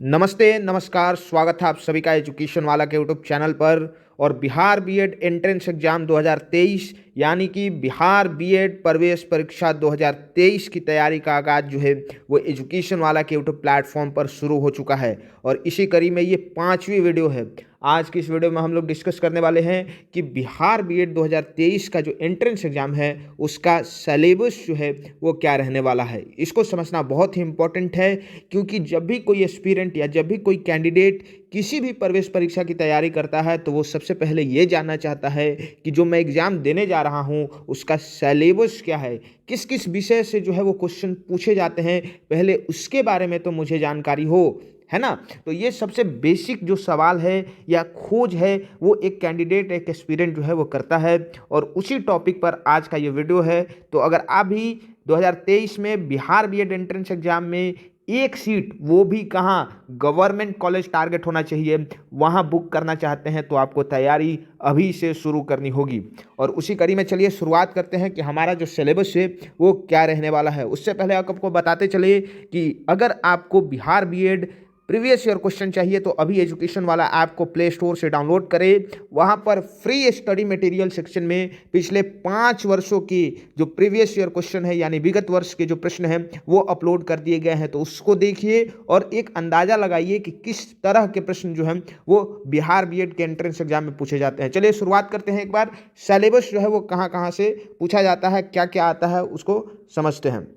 नमस्ते, नमस्कार, स्वागत है आप सभी का एजुकेशन वाला के यूट्यूब चैनल पर। और बिहार बीएड एंट्रेंस एग्जाम 2023 यानी कि बिहार बीएड प्रवेश परीक्षा 2023 की तैयारी का आगाज़ जो है वो एजुकेशन वाला के यूट्यूब प्लेटफॉर्म पर शुरू हो चुका है। और इसी कड़ी में ये 5वीं वीडियो है। आज की इस वीडियो में हम लोग डिस्कस करने वाले हैं कि बिहार बीएड 2023 का जो एंट्रेंस एग्जाम है उसका सिलेबस जो है वो क्या रहने वाला है। इसको समझना बहुत ही इंपॉर्टेंट है, क्योंकि जब भी कोई एस्पिरेंट या जब भी कोई कैंडिडेट किसी भी प्रवेश परीक्षा की तैयारी करता है तो वो सबसे पहले ये जानना चाहता है कि जो मैं एग्ज़ाम देने जा रहा हूँ उसका सिलेबस क्या है, किस किस विषय से जो है वो क्वेश्चन पूछे जाते हैं, पहले उसके बारे में तो मुझे जानकारी हो, है ना। तो ये सबसे बेसिक जो सवाल है या खोज है वो एक कैंडिडेट, एक एस्पिरेंट जो है वो करता है। और उसी टॉपिक पर आज का ये वीडियो है। तो अगर आप भी 2023 में बिहार बीएड एंट्रेंस एग्जाम में एक सीट, वो भी कहाँ, गवर्नमेंट कॉलेज टारगेट होना चाहिए, वहाँ बुक करना चाहते हैं तो आपको तैयारी अभी से शुरू करनी होगी। और उसी कड़ी में चलिए शुरुआत करते हैं कि हमारा जो सिलेबस है वो क्या रहने वाला है। उससे पहले आपको बताते चलिए कि अगर आपको Bihar BEd previous year question चाहिए तो अभी एजुकेशन वाला ऐप को प्ले स्टोर से डाउनलोड करें। वहाँ पर फ्री स्टडी मटेरियल सेक्शन में पिछले 5 वर्षों की जो प्रीवियस ईयर क्वेश्चन है यानी विगत वर्ष के जो प्रश्न हैं वो अपलोड कर दिए गए हैं, तो उसको देखिए और एक अंदाज़ा लगाइए कि किस तरह के प्रश्न जो हैं वो बिहार बीएड के एंट्रेंस एग्जाम में पूछे जाते हैं। चलिए शुरुआत करते हैं। एक बार सिलेबस जो है वो कहाँ कहाँ से पूछा जाता है, क्या क्या आता है, उसको समझते हैं।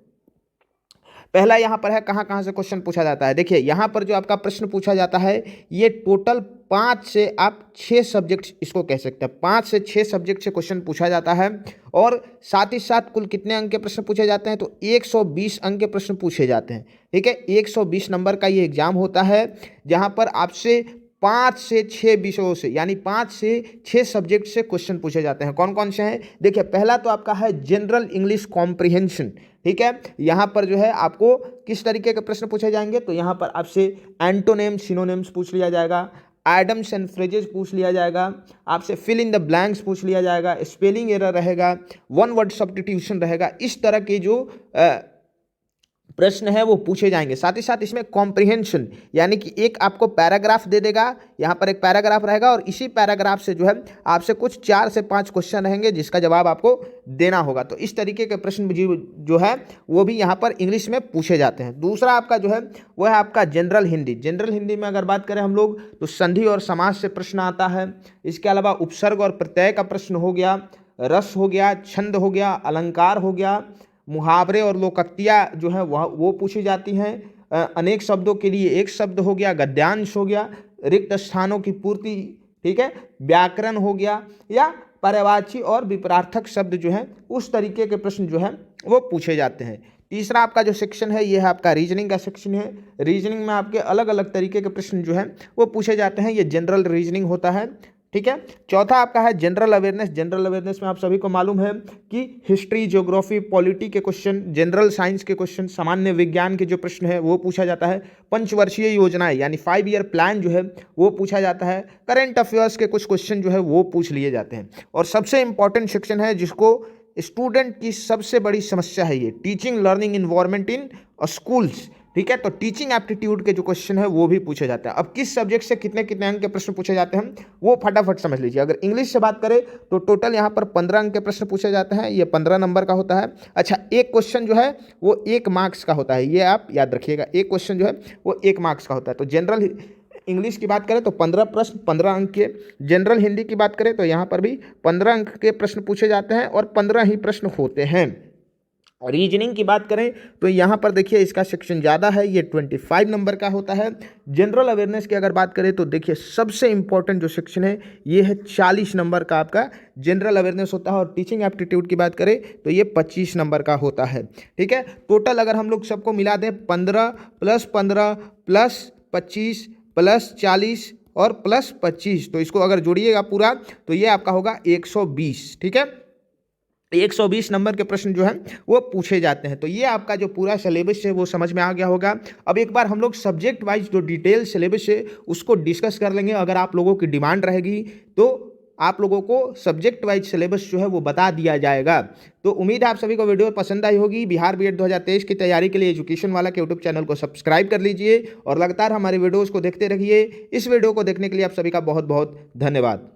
पहला यहाँ पर है कहाँ कहाँ से क्वेश्चन पूछा जाता है। देखिए यहाँ पर जो आपका प्रश्न पूछा जाता है ये टोटल 5 से आप 6 सब्जेक्ट इसको कह सकते हैं। 5 से 6 सब्जेक्ट से क्वेश्चन पूछा जाता है। और साथ ही साथ कुल कितने अंक के प्रश्न पूछे जाते हैं, तो 120 अंक के प्रश्न पूछे जाते हैं। ठीक है, 120 नंबर का ये एग्जाम होता है जहाँ पर आपसे 5 से 6 विषयों से यानी 5 से 6 सब्जेक्ट से क्वेश्चन पूछे जाते हैं। कौन कौन से हैं, देखिए पहला तो आपका है जनरल इंग्लिश कॉम्प्रिहेंशन। ठीक है, यहाँ पर जो है आपको किस तरीके के प्रश्न पूछे जाएंगे, तो यहाँ पर आपसे एंटोनिम सिनोनिम्स पूछ लिया जाएगा, एडम्स एंड फ्रेजेस पूछ लिया जाएगा, आपसे फिल इन द ब्लैंक्स पूछ लिया जाएगा, स्पेलिंग एरर रहेगा, वन वर्ड सब्स्टिट्यूशन रहेगा। इस तरह के जो प्रश्न है वो पूछे जाएंगे। साथ ही साथ इसमें कॉम्प्रिहेंशन यानी कि एक आपको पैराग्राफ दे देगा, यहाँ पर एक पैराग्राफ रहेगा और इसी पैराग्राफ से जो है आपसे कुछ 4 से 5 क्वेश्चन रहेंगे जिसका जवाब आपको देना होगा। तो इस तरीके के प्रश्न जो है वो भी यहाँ पर इंग्लिश में पूछे जाते हैं। दूसरा आपका जो है वो है आपका जनरल हिंदी। जनरल हिंदी में अगर बात करें हम लोग तो संधि और समास से प्रश्न आता है। इसके अलावा उपसर्ग और प्रत्यय का प्रश्न हो गया, रस हो गया, छंद हो गया, अलंकार हो गया, मुहावरे और लोकोक्तियाँ जो है वो पूछी जाती हैं। अनेक शब्दों के लिए एक शब्द हो गया, गद्यांश हो गया, रिक्त स्थानों की पूर्ति, ठीक है, व्याकरण हो गया, या पर्यायवाची और विपरार्थक शब्द जो है उस तरीके के प्रश्न जो है वो पूछे जाते हैं। तीसरा आपका जो सेक्शन है ये है आपका रीजनिंग का सेक्शन है। रीजनिंग में आपके अलग अलग तरीके के प्रश्न जो है वो पूछे जाते हैं, ये जनरल रीजनिंग होता है। ठीक है, चौथा आपका है जनरल अवेयरनेस। जनरल अवेयरनेस में आप सभी को मालूम है कि हिस्ट्री, ज्योग्राफी, पॉलिटी के क्वेश्चन, जनरल साइंस के क्वेश्चन, सामान्य विज्ञान के जो प्रश्न है वो पूछा जाता है। पंचवर्षीय योजनाएं यानी 5 ईयर प्लान जो है वो पूछा जाता है। करंट अफेयर्स के कुछ क्वेश्चन जो है वो पूछ लिए जाते हैं। और सबसे इंपॉर्टेंट सेक्शन है जिसको स्टूडेंट की सबसे बड़ी समस्या है, ये टीचिंग लर्निंग इन्वायरमेंट इन स्कूल्स। ठीक है, तो टीचिंग एप्टीट्यूड के जो क्वेश्चन है वो भी पूछे जाते हैं। अब किस सब्जेक्ट से कितने कितने अंक के प्रश्न पूछे जाते हैं वो फटाफट समझ लीजिए। अगर इंग्लिश से बात करें तो टोटल यहाँ पर 15 अंक के प्रश्न पूछे जाते हैं, ये 15 नंबर का होता है। अच्छा, एक क्वेश्चन जो है वो 1 मार्क्स का होता है, ये आप याद रखिएगा, एक क्वेश्चन जो है वो 1 मार्क्स का होता है। तो जनरल इंग्लिश की बात करें तो 15 प्रश्न 15 अंक के, जनरल हिंदी की बात करें तो यहाँ पर भी 15 अंक के प्रश्न पूछे जाते हैं और 15 ही प्रश्न होते हैं। रीजनिंग की बात करें तो यहाँ पर देखिए इसका सेक्शन ज़्यादा है, ये 25 नंबर का होता है। जनरल अवेयरनेस की अगर बात करें तो देखिए सबसे इंपॉर्टेंट जो सेक्शन है ये है 40 नंबर का आपका जनरल अवेयरनेस होता है। और टीचिंग एप्टीट्यूड की बात करें तो ये 25 नंबर का होता है। ठीक है, टोटल अगर हम लोग सबको मिला दें 15 + 15 + 25 + 40 और + 25, तो इसको अगर जोड़िएगा पूरा तो ये आपका होगा 120। ठीक है, 120 नंबर के प्रश्न जो हैं वो पूछे जाते हैं। तो ये आपका जो पूरा सिलेबस है वो समझ में आ गया होगा। अब एक बार हम लोग सब्जेक्ट वाइज जो डिटेल सिलेबस है उसको डिस्कस कर लेंगे। अगर आप लोगों की डिमांड रहेगी तो आप लोगों को सब्जेक्ट वाइज सिलेबस जो है वो बता दिया जाएगा। तो उम्मीद है आप सभी को वीडियो पसंद आई होगी। बिहार बीएड 2023 की तैयारी के लिए एजुकेशन वाला के यूट्यूब चैनल को सब्सक्राइब कर लीजिए और लगातार हमारे वीडियोज़ को देखते रहिए। इस वीडियो को देखने के लिए आप सभी का बहुत बहुत धन्यवाद।